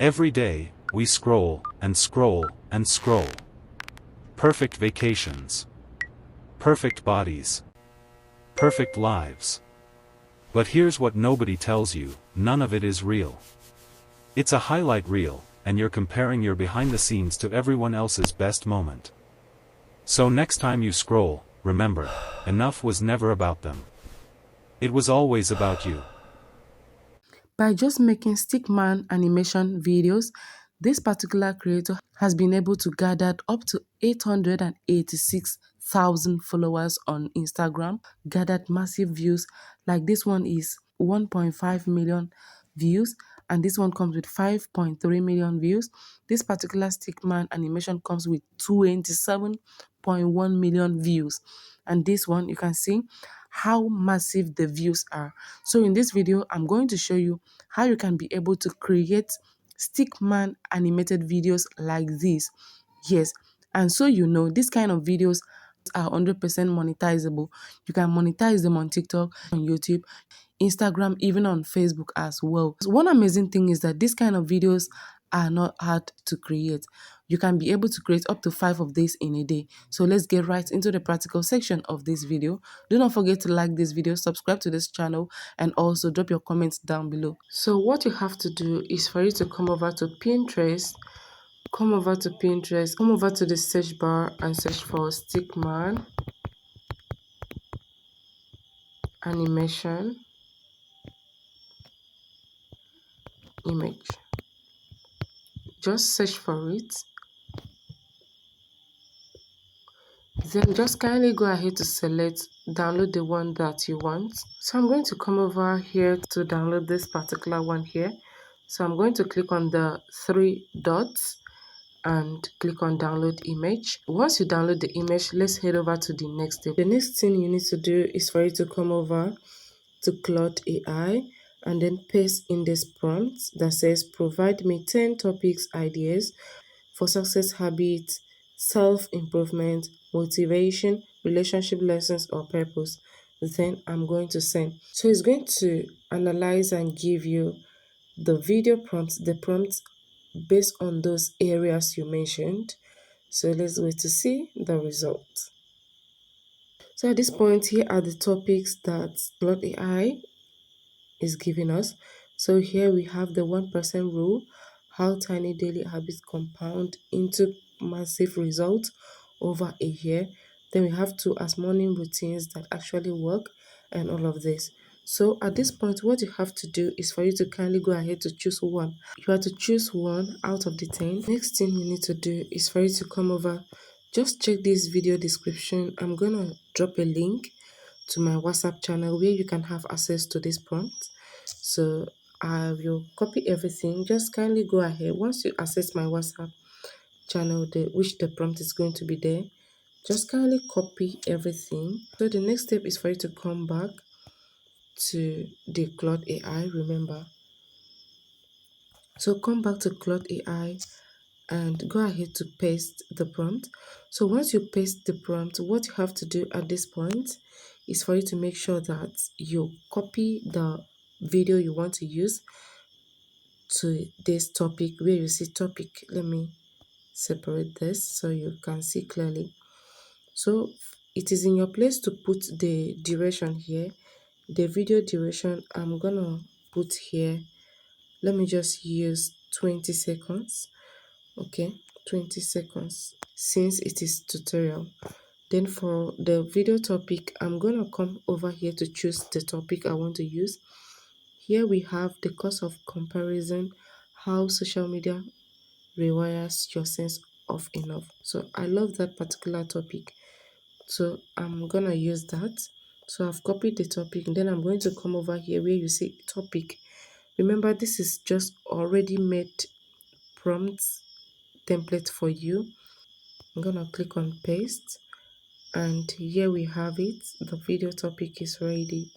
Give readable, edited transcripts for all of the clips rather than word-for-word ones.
Every day, we scroll, and scroll, and scroll. Perfect vacations. Perfect bodies. Perfect lives. But here's what nobody tells you, none of it is real. It's a highlight reel, and you're comparing your behind the scenes to everyone else's best moment. So next time you scroll, remember, enough was never about them. It was always about you. By just making stickman animation videos, this particular creator has been able to gather up to 886,000 followers on Instagram, gathered massive views, like this one is 1.5 million views, and this one comes with 5.3 million views. This particular stickman animation comes with 27.1 million views, and this one you can see how massive the views are. So in this video, I'm going to show you how you can be able to create stickman animated videos like this. Yes, and so you know, this kind of videos are 100% monetizable. You can monetize them on TikTok, on YouTube, Instagram, even on Facebook as well. So one amazing thing is that this kind of videos are not hard to create. You can be able to create up to 5 of these in a day. So let's get right into the practical section of this video. Do not forget to like this video, subscribe to this channel, and also drop your comments down below. So what you have to do is for you to come over to Pinterest, come over to the search bar and search for Stickman animation image. Just search for it. Then just kindly go ahead to select, download the one that you want. So I'm going to come over here to download this particular one here. So I'm going to click on the 3 dots and click on download image. Once you download the image, let's head over to the next step. The next thing you need to do is for you to come over to Claude AI and then paste in this prompt that says provide me 10 topics ideas for success habits, self-improvement, motivation, relationship lessons, or purpose. Then I'm going to send. So it's going to analyze and give you the video prompts, the prompts based on those areas you mentioned. So let's wait to see the result. So at this point, here are the topics that Claude AI is giving us. So here we have the 1% rule, how tiny daily habits compound into massive results over a year. Then we have 2 as morning routines that actually work, and all of this. So at this point, what you have to do is for you to kindly go ahead to choose one. You have to choose one out of the 10. Next thing you need to do is for you to come over. Just check this video description. I'm gonna drop a link to my WhatsApp channel where you can have access to this prompt. So I will copy everything. Just kindly go ahead. Once you access my WhatsApp channel, which the prompt is going to be there, just kindly copy everything. So the next step is for you to come back to the Claude AI, remember. So come back to Claude AI and go ahead to paste the prompt. So once you paste the prompt, what you have to do at this point is for you to make sure that you copy the video you want to use to this topic. Where you see topic, let me separate this so you can see clearly. So it is in your place to put the duration here. The video duration I'm gonna put here, let me just use 20 seconds. Okay, 20 seconds since it is tutorial. Then for the video topic, I'm gonna come over here to choose the topic I want to use. Here we have the cause of comparison, how social media rewires your sense of enough. So I love that particular topic, so I'm gonna use that. So I've copied the topic, and then I'm going to come over here where you see topic. Remember, this is just already made prompts template for you. I'm gonna click on paste, and here we have it. The video topic is ready.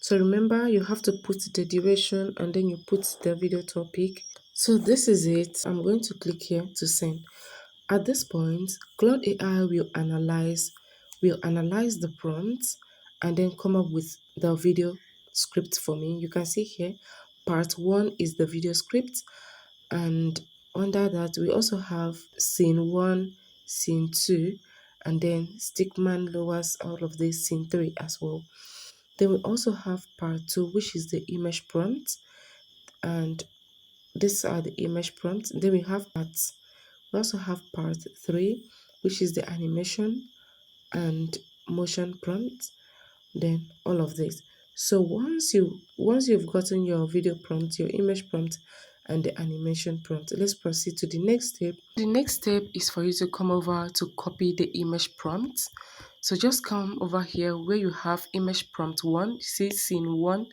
So remember, you have to put the duration and then you put the video topic. So this is it. I'm going to click here to send. At this point, Claude AI will analyze the prompts and then come up with the video script for me. You can see here part 1 is the video script, and under that we also have scene 1, scene 2, and then stickman lowers all of this, scene 3 as well. Then we also have part 2, which is the image prompt, and these are the image prompts. Then we have parts. We also have part 3, which is the animation and motion prompt. Then all of this. So once you've gotten your video prompt, your image prompt, and the animation prompt, let's proceed to the next step. The next step is for you to come over to copy the image prompt. So just come over here where you have image prompt 1, see scene 1,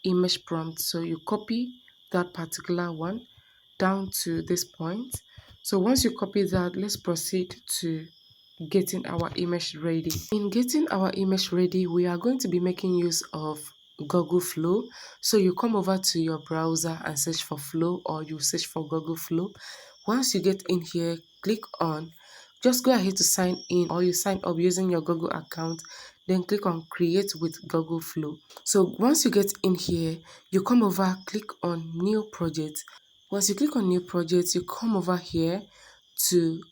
image prompt. So you copy that particular one down to this point. So once you copy that, let's proceed to getting our image ready. In getting our image ready, we are going to be making use of Google Flow. So you come over to your browser and search for Flow, or you search for Google Flow. Once you get in here, click on, just go ahead to sign in, or you sign up using your Google account, then click on create with Google Flow. So once you get in here, you come over, click on new project. Once you click on new project, you come over here to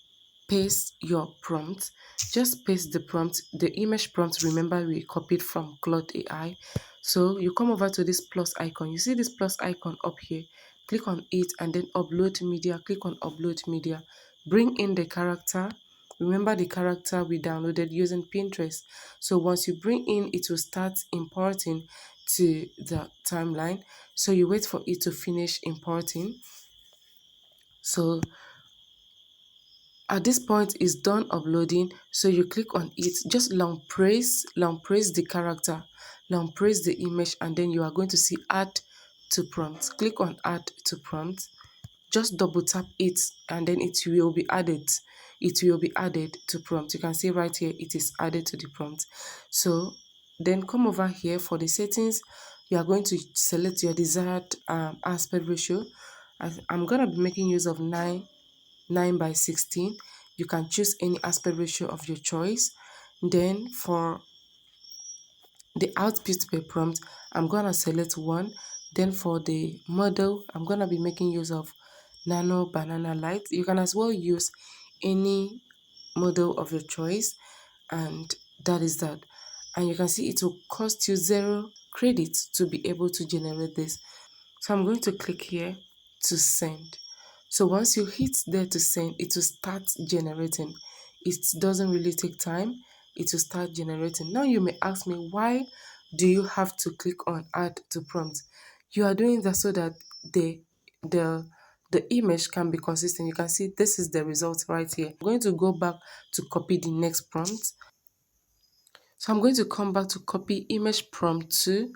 paste your prompt. Just paste the prompt, the image prompt. Remember, we copied from Claude AI. So you come over to this plus icon. You see this plus icon up here. Click on it and then upload media. Click on upload media. Bring in the character. Remember the character we downloaded using Pinterest. So once you bring in, it will start importing to the timeline. So you wait for it to finish importing. So at this point, it's done uploading, so you click on it, just long press the character, long press the image, and then you are going to see add to prompt. Click on add to prompt, just double tap it, and then it will be added. It will be added to prompt. You can see right here, it is added to the prompt. So then come over here for the settings. You are going to select your desired aspect ratio. I'm going to be making use of 9:16. You can choose any aspect ratio of your choice. Then for the output per prompt, I'm gonna select 1. Then for the model, I'm gonna be making use of Nano Banana Light. You can as well use any model of your choice, and that is that. And you can see it will cost you 0 credits to be able to generate this. So I'm going to click here to send. So once you hit there to send, it will start generating. It doesn't really take time. It will start generating. Now you may ask me, why do you have to click on add to prompt? You are doing that so that the the image can be consistent. You can see this is the result right here. I'm going to go back to copy the next prompt. So I'm going to come back to copy image prompt 2.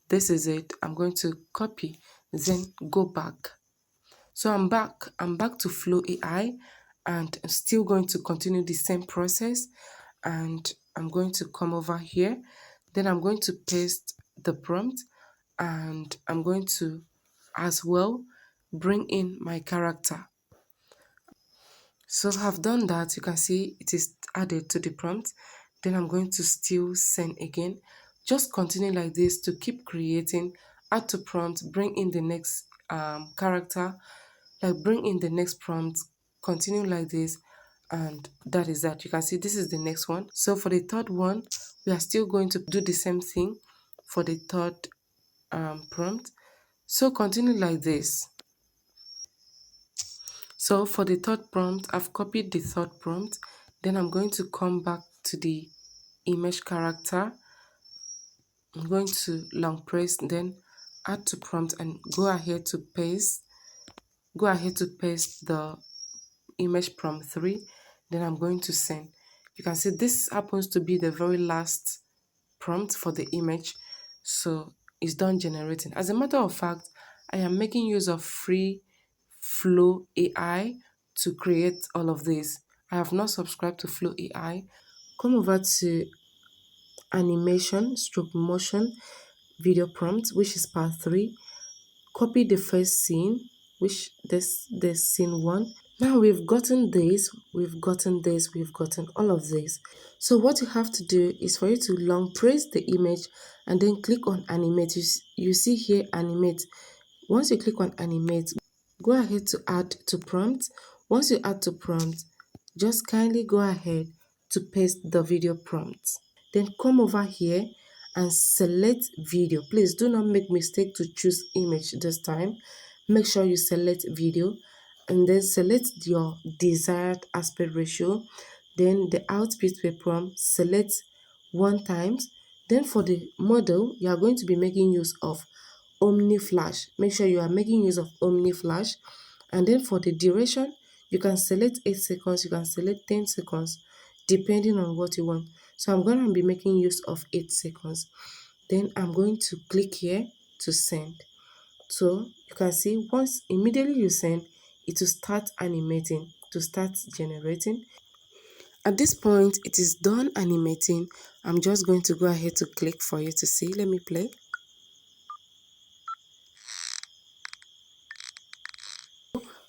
This is it. I'm going to copy, then go back. So I'm back to Flow AI, and I'm still going to continue the same process, and I'm going to come over here. Then I'm going to paste the prompt, and I'm going to as well bring in my character. So I've done that. You can see it is added to the prompt. Then I'm going to still send again. Just continue like this to keep creating. Add to prompt, bring in the next character, like bring in the next prompt, continue like this, and that is that. You can see this is the next one. So for the third one, we are still going to do the same thing for the third prompt. So continue like this. So for the third prompt, I've copied the third prompt. Then I'm going to come back to the image character. I'm going to long press, then add to prompt, and go ahead to paste. Go ahead to paste the image prompt 3. Then I'm going to send. You can see this happens to be the very last prompt for the image. So it's done generating. As a matter of fact, I am making use of free Flow AI to create all of this. I have not subscribed to Flow AI. Come over to animation, stroke motion, video prompt, which is part 3. Copy the first scene, which this scene 1. Now we've gotten this, we've gotten this, we've gotten all of this. So what you have to do is for you to long press the image and then click on animate. You see here animate. Once you click on animate, go ahead to add to prompt. Once you add to prompt, just kindly go ahead to paste the video prompt. Then come over here and select video. Please do not make mistake to choose image this time. Make sure you select video and then select your desired aspect ratio. Then the output per prompt, select 1 times. Then for the model, you are going to be making use of Omni Flash. Make sure you are making use of Omni Flash. And then for the duration, you can select 8 seconds, you can select 10 seconds, depending on what you want. So I'm going to be making use of 8 seconds. Then I'm going to click here to send. So you can see once immediately you send, it will start animating, to start generating. At this point, it is done animating. I'm just going to go ahead to click for you to see. Let me play.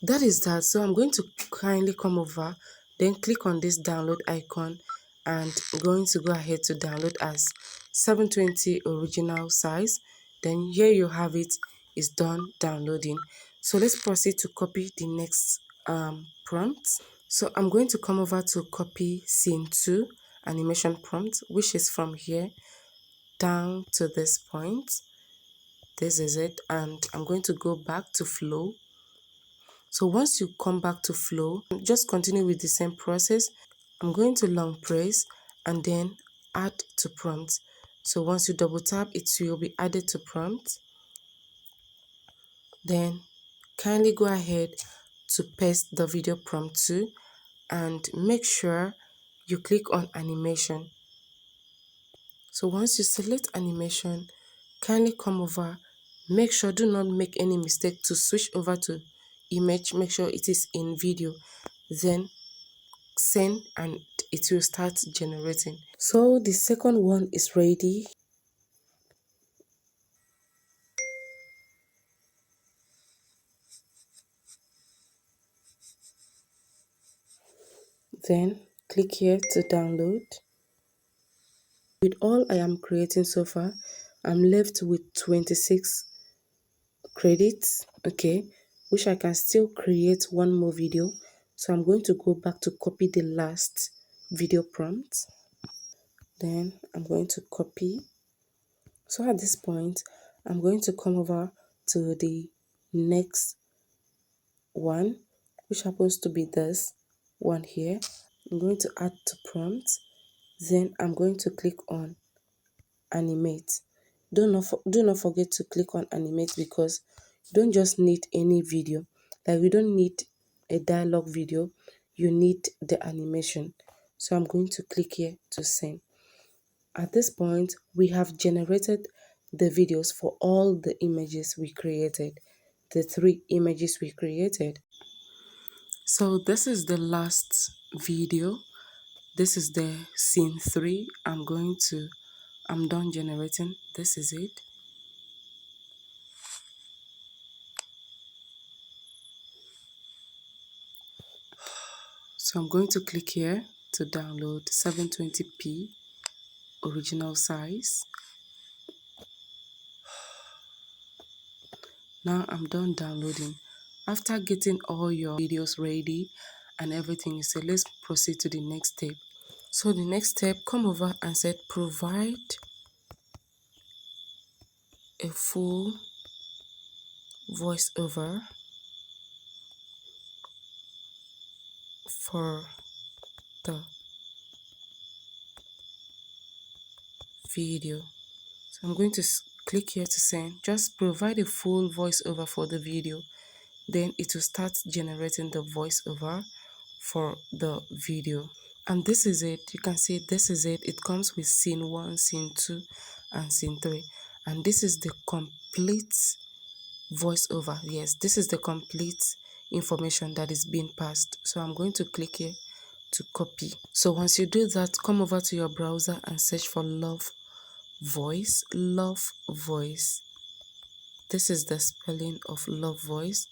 That is that. So I'm going to kindly come over, then click on this download icon, and I'm going to go ahead to download as 720 original size. Then here you have it, is done downloading. So let's proceed to copy the next prompt. So I'm going to come over to copy scene 2 animation prompt, which is from here down to this point. This is it, and I'm going to go back to flow. So once you come back to flow, just continue with the same process. I'm going to long press and then add to prompt. So once you double tap, it will be added to prompt. Then kindly go ahead to paste the video prompt too, and make sure you click on animation. So once you select animation, kindly come over. Make sure, do not make any mistake to switch over to image. Make sure it is in video. Then send and it will start generating. So the second one is ready. Then click here to download. With all I am creating so far, I'm left with 26 credits, okay, which I can still create one more video. So I'm going to go back to copy the last video prompt. Then I'm going to copy. So at this point, I'm going to come over to the next one, which happens to be this one here. I'm going to add to prompt. Then I'm going to click on animate. Do not forget to click on animate, because you don't just need any video. Like, we don't need a dialogue video, you need the animation. So I'm going to click here to send. At this point, we have generated the videos for all the images we created, the 3 images we created. So this is the last video. This is the scene 3. I'm done generating. This is it. So I'm going to click here to download 720p original size. Now I'm done downloading. After getting all your videos ready and everything, you say let's proceed to the next step. So the next step, come over and set provide a full voiceover for the video. So I'm going to click here to send. Just provide a full voiceover for the video. Then it will start generating the voiceover for the video. And this is it. You can see this is it. It comes with scene 1, scene 2, and scene 3. And this is the complete voiceover. Yes, this is the complete information that is being passed. So I'm going to click here to copy. So once you do that, come over to your browser and search for love voice. Love voice. This is the spelling of love voice.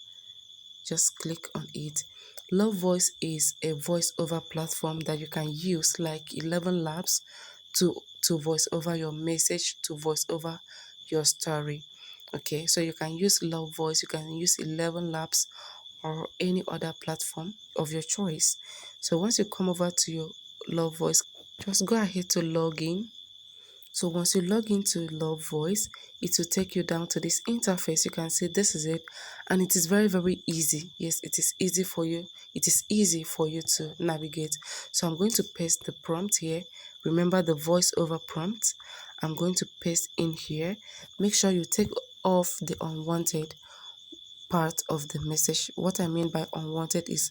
Just click on it. Love Voice is a voiceover platform that you can use like 11 Labs to voice over your message, to voice over your story. Okay, so you can use Love Voice, you can use 11 Labs or any other platform of your choice. So once you come over to your Love Voice, just go ahead to log in. So once you log into Love Voice, it will take you down to this interface. You can see this is it, and it is very easy. Yes, it is easy for you. It is easy for you to navigate. So I'm going to paste the prompt here. Remember the voiceover prompt. I'm going to paste in here. Make sure you take off the unwanted part of the message. What I mean by unwanted is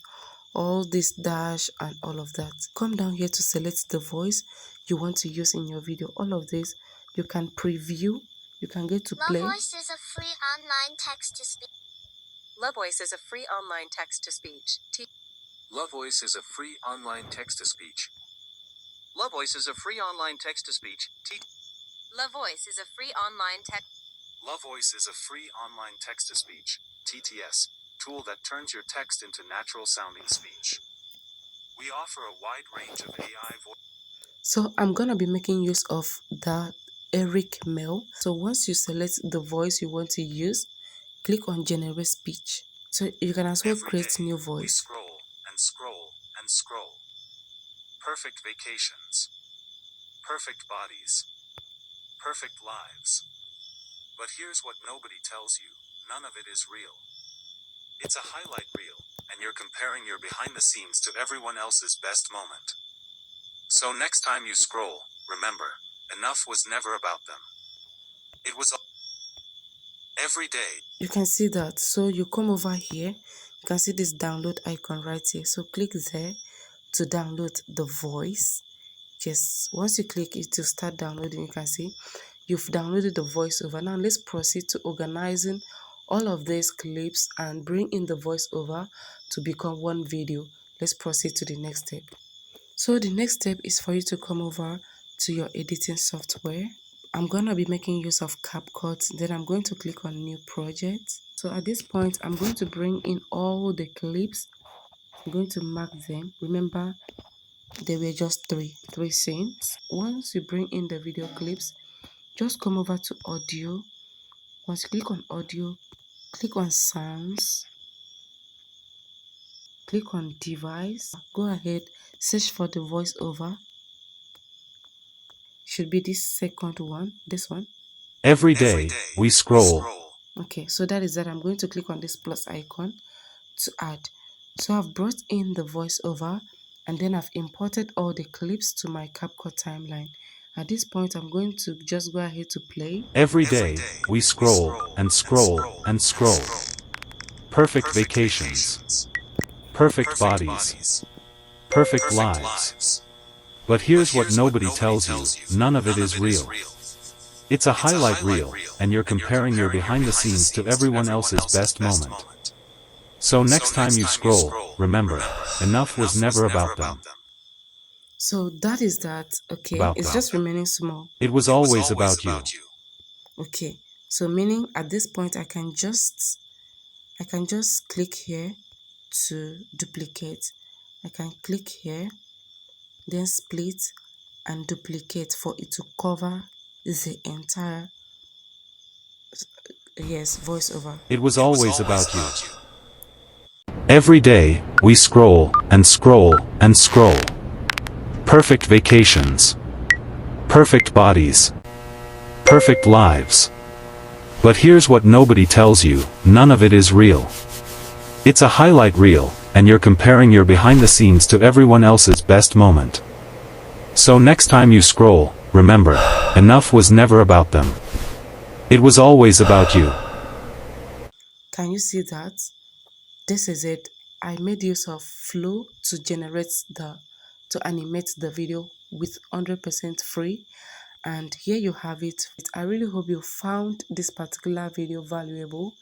all this dash and all of that. Come down here to select the voice you want to use in your video. All of this you can preview, you can get to play. LoveVoice is a free online text to speech. LoveVoice is a free online text to speech. LoveVoice is a free online text to speech. LoveVoice is a free online text to speech. LoveVoice is a free online text. LoveVoice is a free online text to speech (TTS) tool that turns your text into natural sounding speech. We offer a wide range of AI voice. So I'm gonna be making use of the Eric Mail. So once you select the voice you want to use, click on generate speech. So you can as well create new voice. We scroll and scroll and scroll. Perfect vacations. Perfect bodies. Perfect lives. But here's what nobody tells you, none of it is real. It's a highlight reel, and you're comparing your behind the scenes to everyone else's best moment. So next time you scroll, remember, enough was never about them. It was every day. You can see that. So you come over here, you can see this download icon right here. So click there to download the voice. Just once you click it to start downloading, you can see you've downloaded the voiceover. Now let's proceed to organizing all of these clips and bring in the voiceover to become one video. Let's proceed to the next step. So the next step is for you to come over to your editing software. I'm going to be making use of CapCut. Then I'm going to click on new project. So at this point, I'm going to bring in all the clips. I'm going to mark them. Remember, there were just three scenes. Once you bring in the video clips, just come over to audio. Once you click on audio, click on sounds, click on device. Go ahead, search for the voiceover. Should be this second one, this one. Every day, we scroll. Okay, so that is that. I'm going to click on this plus icon to add. So I've brought in the voiceover and then I've imported all the clips to my CapCut timeline. At this point, I'm going to just go ahead to play. Every day, we scroll and scroll and scroll. Perfect vacations. Perfect bodies. Perfect lives. But here's what nobody tells you, none of it is real. It's a highlight reel, and you're comparing your behind the scenes to everyone else's best moment. So next time you scroll, remember, enough was never about them. So that is that. Okay, it's just remaining small. It was always about you. Okay, so meaning at this point I can just click here to duplicate. I can click here, then split and duplicate for it to cover the entire voiceover. It was always about you. Every day, we scroll and scroll and scroll. Perfect vacations. Perfect bodies. Perfect lives. But here's what nobody tells you, none of it is real. It's a highlight reel, and you're comparing your behind the scenes to everyone else's best moment. So next time you scroll, remember, enough was never about them. It was always about you. Can you see that? This is it. I made use of Flow to animate the video with 100% free. And here you have it. I really hope you found this particular video valuable.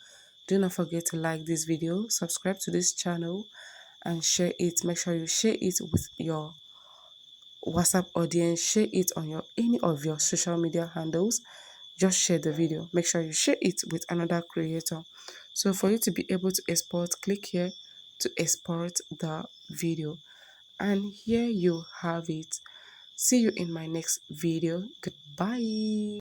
Do not forget to like this video, subscribe to this channel, and share it. Make sure you share it with your WhatsApp audience. Share it on any of your social media handles. Just share the video. Make sure you share it with another creator. So for you to be able to export, click here to export the video. And here you have it. See you in my next video. Goodbye.